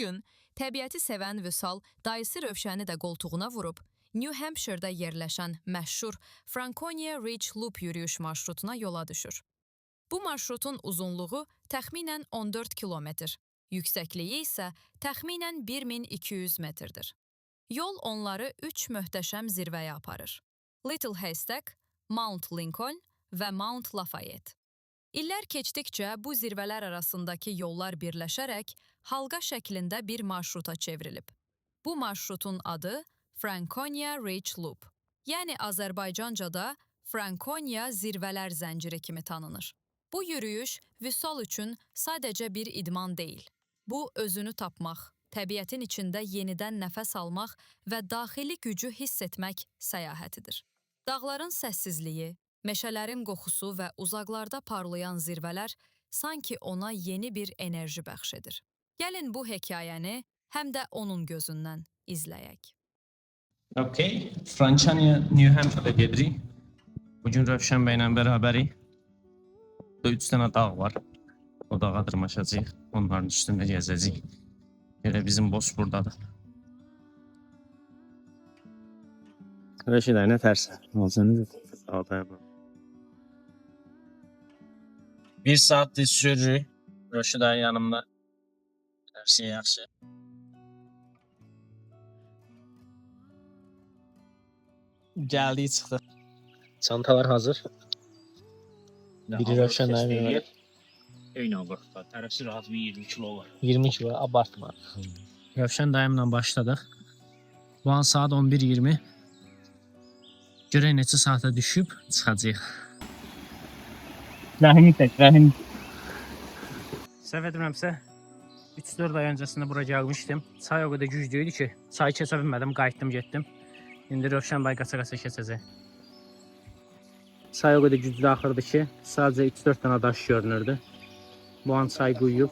Bugün təbiəti sevən Vüsal dayısı Rövşəni də qoltuğuna vurub, New Hampshire'da yerləşən məşhur Franconia Ridge Loop yürüyüş marşrutuna yola düşür. Bu marşrutun uzunluğu təxminən 14 kilometr, yüksəkliyi isə təxminən 1200 metrdir. Yol onları 3 möhtəşəm zirvəyə aparır. Little Haystack, Mount Lincoln və Mount Lafayette. İllər keçdikcə bu zirvələr arasındakı yollar birləşərək halqa şəklində bir marşruta çevrilib. Bu marşrutun adı Franconia Ridge Loop, yəni Azərbaycancada Franconia zirvələr zənciri kimi tanınır. Bu yürüyüş Vüsal üçün sadəcə bir idman deyil. Bu, özünü tapmaq, təbiətin içində yenidən nəfəs almaq və daxili gücü hiss etmək səyahətidir. Dağların səssizliyi, meşələrin qoxusu və uzaqlarda parlayan zirvələr sanki ona yeni bir enerji bəxş edir. Gəlin bu hekayəni həm də onun gözündən izləyək. Okay, Franconia, New Hampshire'da gedirik. Bugün Rövşən bəylə bərabərik. Burada 3 dənə dağ var. O dağa dırmaşacağıq. Onların üstündə gəzəcəyik. Elə bizim boss buradadır. Rəşidə, nə tərsən? Olsanız sağ ol. 1 saatdir sürürük. Rəşidə yanımda. Hər şey yaxşı. Gəldik, çıxdıq. Çantalar hazır. Biri Rövşən dayım var. Eyni abırtda. Tərəfsi rahat bir 20 kilo var. 20 kilo abartma. Rövşən dayımla başladıq. Bu an saat 11:20. Görək neçə saata düşüb çıxacağıq. Rəhimi tək, rəhim. Səhv etmirəmsə 3-4 ay öncəsində bura gəlmişdim. Çay o qədər güclüydü ki, çayı keçə bilmədim, qayıtdım getdim. İndi Rövşən bəy qaça-qaça keçəcək. Çay o qədər güclü axırdı ki, sadəcə 3-4 dənə daş görünürdü. Bu an çay quyuyub.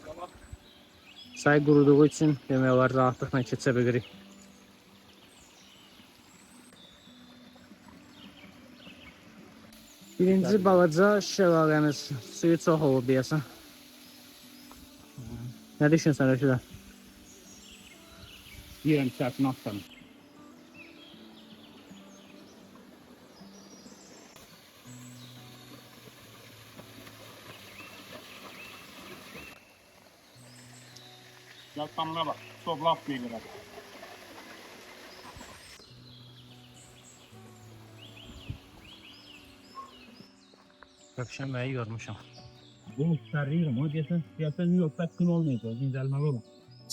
Çay quruduğu üçün demək olar rahatlıqla keçə bilirik. Birinci balaca şəlaləmiz suyu çox olub deyəsən. Nə düşünsən Rəşidə? Deyirəm səhətini atsanım. Yaltamına bak, soblap deyilirəm. Rövşən bəyi görmüşəm. Bunu tutarlayırım, o deyəsən yox, bətkün olmayacaq, dincəlməli olun.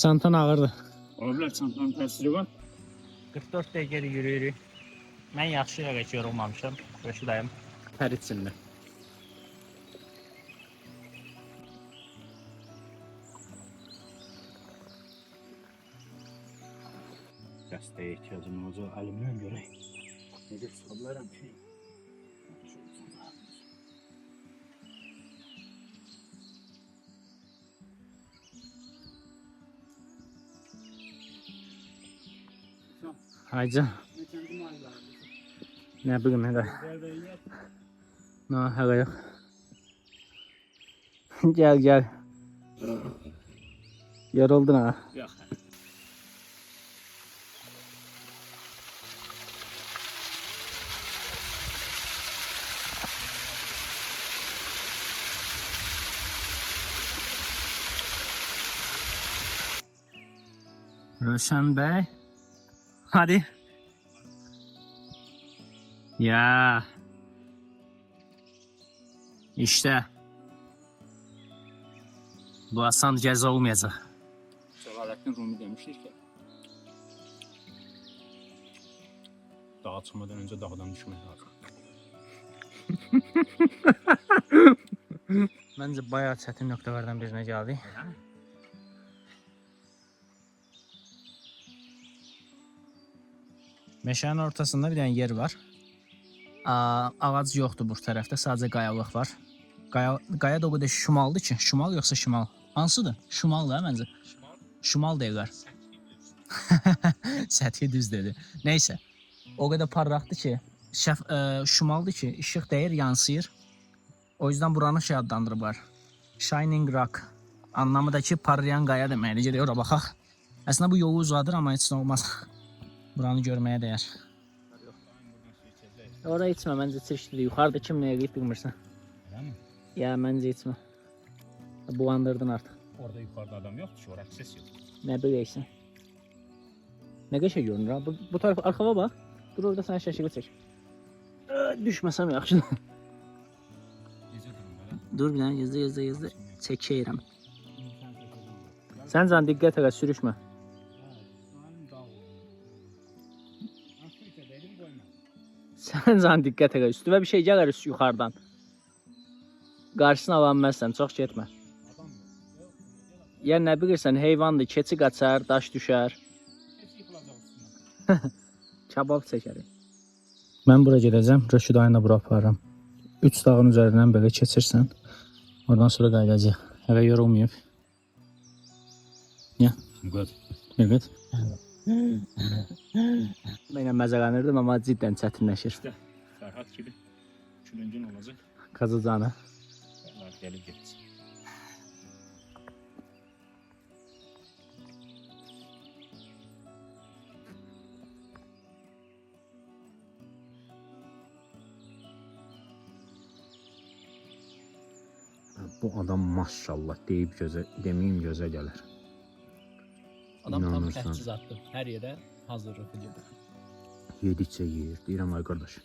Çantan ağırdır. Olabilir, çantanın təsiri var. 44 dəqiqəli yürüyürük. Mən yaxşı yerə yorulmamışam. Rəşidəyim. Hər içində. Dəstəyə ehtiyacım olacaq, əlimdən görək. Necə çıxabilərəm ki? Ayca. Nə bilim hələ. Hələ yox. Gəl. Yoruldun ha? Yox. Rövşən bəy. Hadi. Ya. İşte. Bu asan cəza olmayacaq. Cəlaləddin Rumi demişdir ki, dağa çıxmadan öncə dağdan düşmək lazım. Məncə bayağı çətin nöqtələrdən birinə gəldik. Meşənin ortasında bir dənə yer var. Ağac yoxdur bu tərəfdə, sadəcə qayalıq var. Qaya da o qədər şimaldır ki, şimal yoxsa şimal? Hansıdır? Şimal da məncə. Şimal deyirlər. Səthi düz dedi. Neysə, o qədər parlaqdır ki, şimaldır ki, işıq dəyir, yansıyır. O yüzden buranı şey adlandırıblar. Shining Rock. Anlamı da ki parlayan qaya deməkdir. Gedək ora baxaq. Əslində bu yolu uzadır, amma heç nə olmaz. Buranı görməyə dəyər. Orada içmə, məncə çirklidir. Yuxarıda kim nəyə qeyib bilmirsən. Öyle mi? Ya, məncə içmə. Bulandırdın artıq. Orada yukarıda adam yoktu ki, orada ses yok. Nə biləysən. Nə qəşəng görünür ha. Bu taraf arxava bax. Dur orada sən şəşiqi çək. Düşməsəm yaxşı. Gece durun böyle. Dur bir dənə gözlə. Çəkəyirəm. Sən can diqqət elə sürüşmə. Sən can diqqət elə. Üstüvə bir şey gələr yuxarıdan. Qarşısına alan bilməzsən, çox getmə. Ya nə bilirsən, heyvandır, keçi qaçar, daş düşər. Kabab çəkərik. Mən bura gedəcəm, Rəşid ayında bura aparıram. 3 dağın üzərindən belə keçirsən, oradan sonra qayıdacaq. Hələ yorulmayıb. Ya, Good. evet. Mənə məzələnirdim, amma ciddən çətinləşir. Ferhat gibi külüncün olacak. Qazacağına. Ferhat gelip gitsin. Bu adam maşallah deyib gözə, deməyim gözə gəlir. Adam tam İnanırsan. təchizatlı. Hər yerə hazırlıq edir. Yedikcə yeyir. Deyirəm ay qardaş,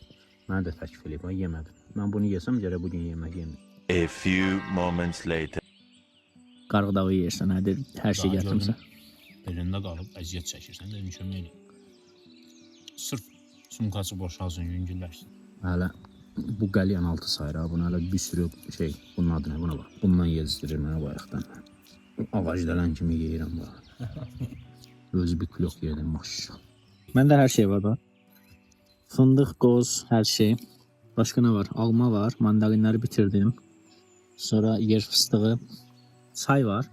mənə də təklif eləyib, ay yemədim. Mən bunu yesəm gərək bugün yemək yeməyim. A few moments later. Qarğıdağı yeyirsən, hədir, hər şey Daha gətirmisən. Belində qalıb əziyyət çəkirsən, dedim kömək eləyim. Sırf sumkası boşalsın, yüngülləşsin. Hələ bu qəlyan altı sayır ha, bunu hələ bir sürü şey, bunun adı nə, buna bax. Bundan yezdirir mənə bayaqdan. Ağac dələn kimi yeyirəm bu. Özü bir kilok yedim maşallah. Məndə hər şey var da. Fındıq, qoz, hər şey. Başqa nə var? Alma var, mandalinləri bitirdim. Sonra yer fıstığı, çay var.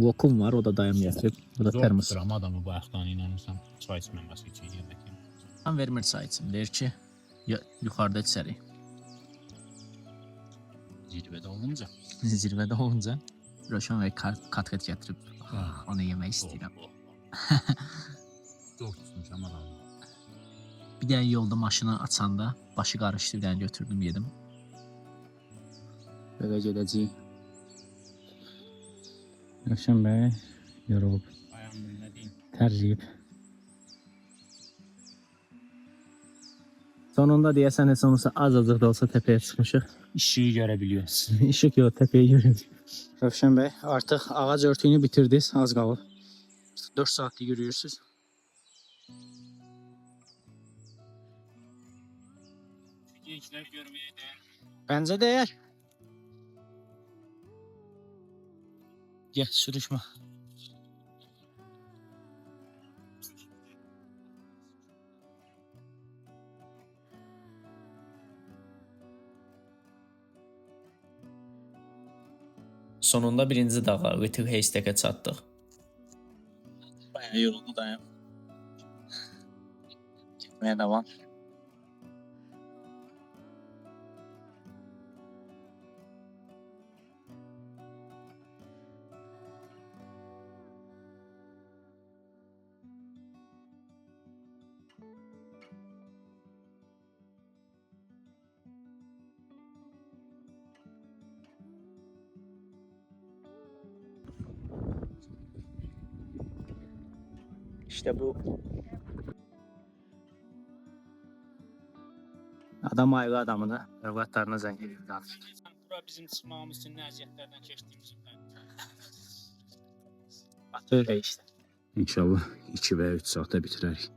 Lokum var, o da dayım gətirib. Bu da termos. Zordur ama adamı bayaqdan inanırsan, çay içməməsi üçün yemək yemək. Tam vermir çay için. Deyir ki, yuxarıda içərik. Zirvədə olunca. Zirvədə olunca Röşən və katlet gətirib. Onu yemək istəyirəm. Zor tutmuşam adamı. Bir də yolda maşını açanda başı qarışdı, bir dənə götürdüm, yedim. Belə gedəcəyik. Röşən bəy yorulub, Ayağımın nə deyim? tərləyib. Sonunda deyəsən heç olmasa az-azıq da olsa təpəyə çıxmışıq. İşiyi görə biliyoruz. İşıq yox, təpəyə yürüyoruz. Rövşən bəy, artıq ağac örtüyünü bitirdiniz, az qalıb. 4 saatlik yürüyürsünüz. Gençlər görməyə dəyər. Bəncə dəyər. Gəl, sürüşmə. Sonunda birinci dağa, Little Haystack'e çatdıq. Bayağı yoruldu dayım. Gitmeye devam. İşte bu. Adam ayrı adamını, evlatlarına zəng edir. Bura bizim çıxmağımız üçün nə əziyyətlərdən keçdiyimizi Batı öyle işte. İnşallah 2 və 3 saatə bitirərik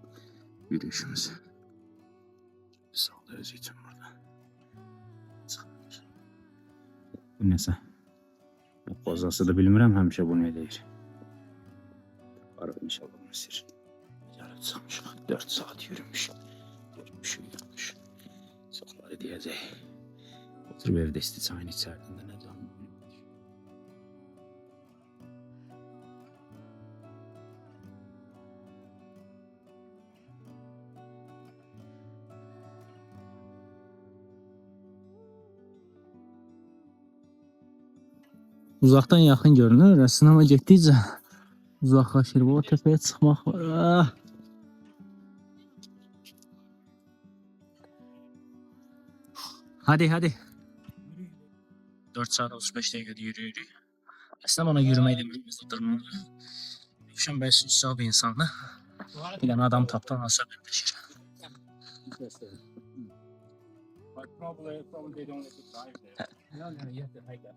yürüyüşümüzü. Sağ ol özü üçün burada. Bu nəsə? Bu pozası da bilmirəm, həmişə bunu eləyir. Var inşallah Mısır. Yarın çıxmışıq, 4 saat yürümüşük. Yürümüşük. Çoxları deyəcək. Oturub evdə isti çayını içərdin də nə zaman. Uzaqdan yaxın görünür, əslində amma getdikcə Uzaqlaşır. Bu təpəyə çıxmaq var. Ah! Hadi. 4 saat 35 dəqiqədə yürüyürük. Əslində ona yürümək demək, biz oturmalı. Rövşən bəy sosial bir insandır. Bir dənə adam tapdı, ona söhbətləşir. But probably they don't let you drive there. No, you have to hike that.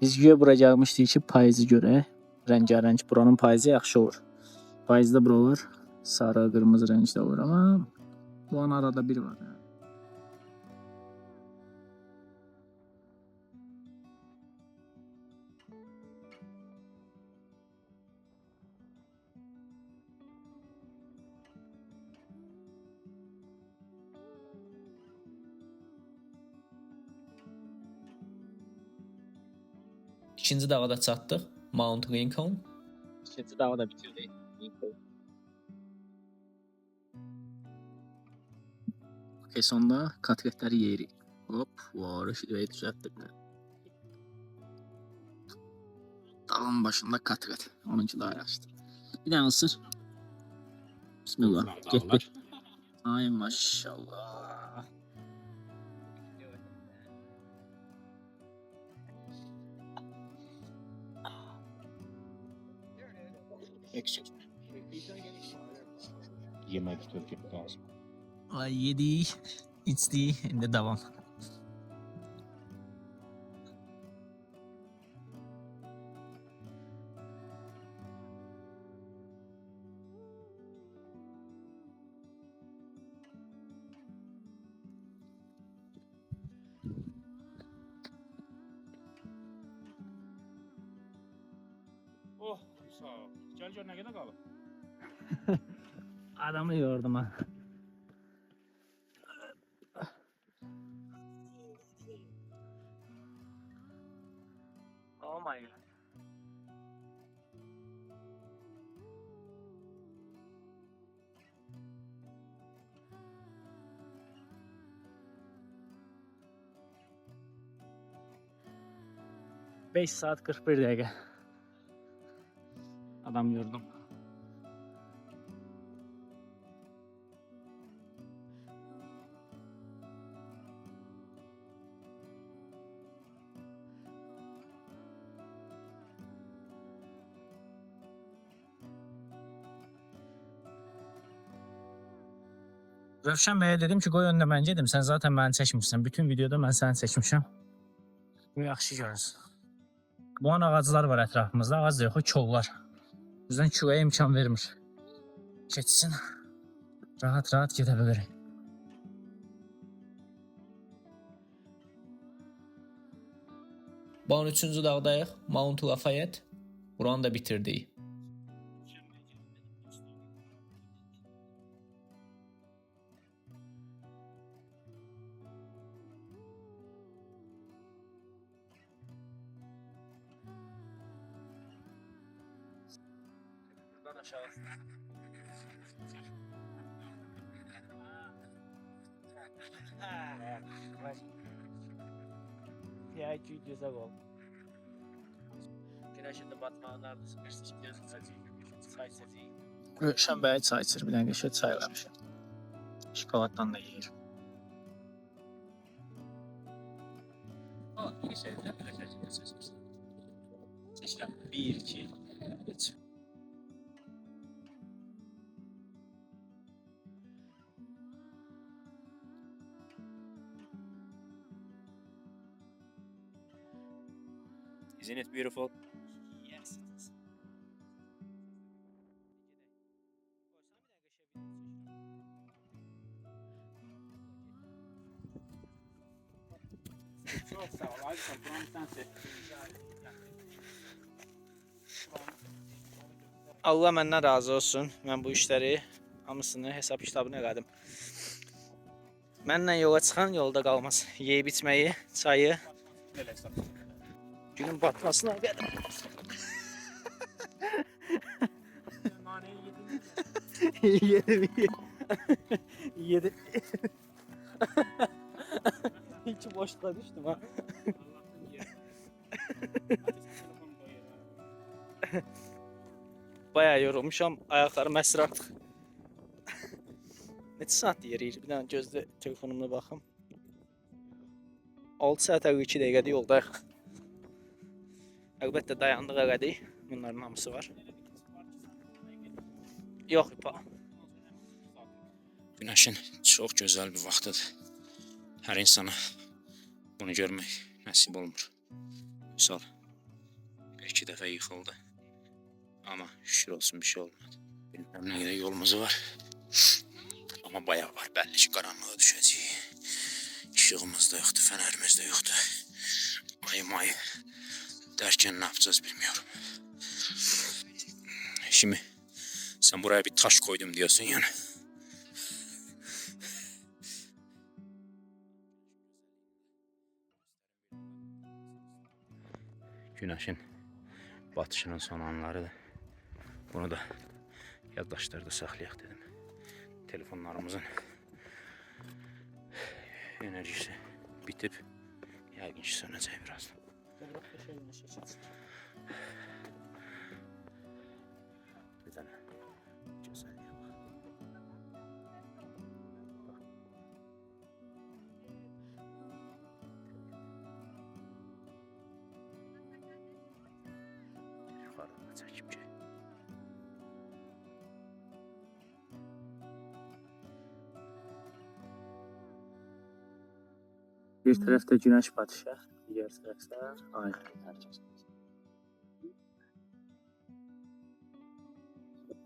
Biz güya bura gəlmişdik ki, payızı görək. Rəngarəng buranın payızı yaxşı olur. Payızda buralar sarı, qırmızı rəngdə olur, amma bu an arada bir var. İkinci dağa da çatdıq. Mount Lincoln. İkinci dağı da bitirdik. Okey, sonda kotletləri yeyirik. Hop, var, şidəyi düzəltdim. Dağın başında kotlet. Onunki daha yaxşıdır. Bir dənə ısır. Bismillah. Getdi. Ay maşallah. Eksik. Yemek tökmek lazım. Ay yedik, içdik, indi davam. Oh, sağ ol. Gel gör ne kadar kalır. Adamı yordum ha. Oh my god. Beş saat 41 dəqiqə. Adam yordum. Rövşən bəyə dedim ki, qoy önündə mən gedim. Sən zaten məni çəkmişsən. Bütün videoda mən səni çəkmişəm. Bu yaxşı görünsün. Bu an ağaclar var ətrafımızda. Ağac da yox, o kollar. Bizdən küləyə imkan vermir. Keçsin. Rahat gedə bilirik. Bu an 3-cü dağdayıq. Mount Lafayette. Buranı da bitirdik. Buradan aşağı. Ya ki güzel ol. Güneşin de batmağınlarda sıkıştı. Yazık çay sesi. Rövşən bəy çay içir. Bir dənə qəşəng çay vermişəm. Şokoladdan da yeyir. Bir şeyden biləcək. Seçiləm. 1, 2, 3. Isn't it beautiful? Yes, it is. Çok sağ ol. Ayrıca buranın sen seçtin. Allah məndən razı olsun. Mən bu işləri hamısını hesab kitabına elədim. Mənlə yola çıxan yolda qalmaz. Yeyib içməyi, çayı Günün batmasına qədər. Yedim. Hiç boşluğa düştüm ha. Bayağı yorulmuşam. Ayaklarım əsir artıq. Neçə saat yeriyir? Bir dənə gözlə telefonumla baxım. 6 saat 52 dəqiqədə yoldayıq. Əlbəttə dayandıq elədik. Bunların hamısı var. Yox, Günəşin çox gözəl bir vaxtıdır. Hər insana bunu görmək nəsib olmur. Misal, bir-iki dəfə yıxıldı. Amma şükür olsun bir şey olmadı. Bilməm nə qədər yolumuz var. Amma bayağı var. Bəlli ki, qaranlığa düşəcəyik. İşığımız da yoxdur, fənərimiz də yoxdur. Ayı dərkən nə yapacağız bilmiyorum. Şimdi sen buraya bir taş koydum diyorsun yani. Güneşin batışının son anlarıdır. Bunu da yaddaşlarda saklayaq dedim. Telefonlarımızın enerjisi bitip yəqin ki sönəcək birazdan. Bir tane güzelliğe bak. Yukarıdan çekeyim ki. bir tərəfdə günəş batışı, digər tərəfdə ay.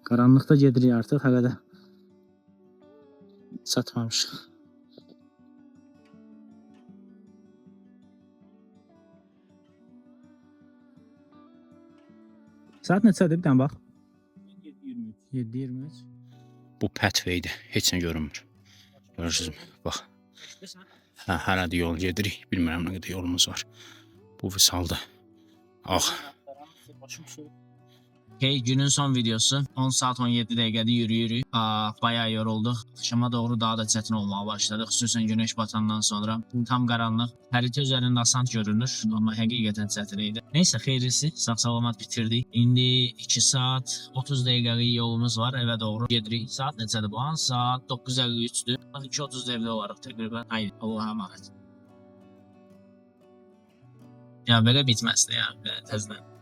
Qaranlıqda gedirik artıq, hələ də çatmamışıq. Saat neçədir? Bir dənə bax. 7:23. Bu pathway'di. Heç nə görünmür. Görürsünüz mü? Bax. Hələ də yol gedirik. Bilmirəm nə qədər yolumuz var. Bu visalda. Ah. Okay, günün son videosu. 10 saat 17 dəqiqədə yürüyürük. Bayağı yorulduq. Axşama doğru daha da çətin olmağa başladı. Xüsusən günəş batandan sonra. Tam qaranlıq. Xəritə üzərində asan görünür. Amma həqiqətən çətin idi. Neysə, xeyrisi. Sağ-salamat bitirdik. İndi 2 saat 30 dəqiqəlik yolumuz var. Evə doğru gedirik. Saat neçədir bu an? Saat 9:53-dür. 2:30-da evdə olarıq təqribən. Haydi, Allah'a emanet. Ya belə bitməzdi ya. Belə təzdən.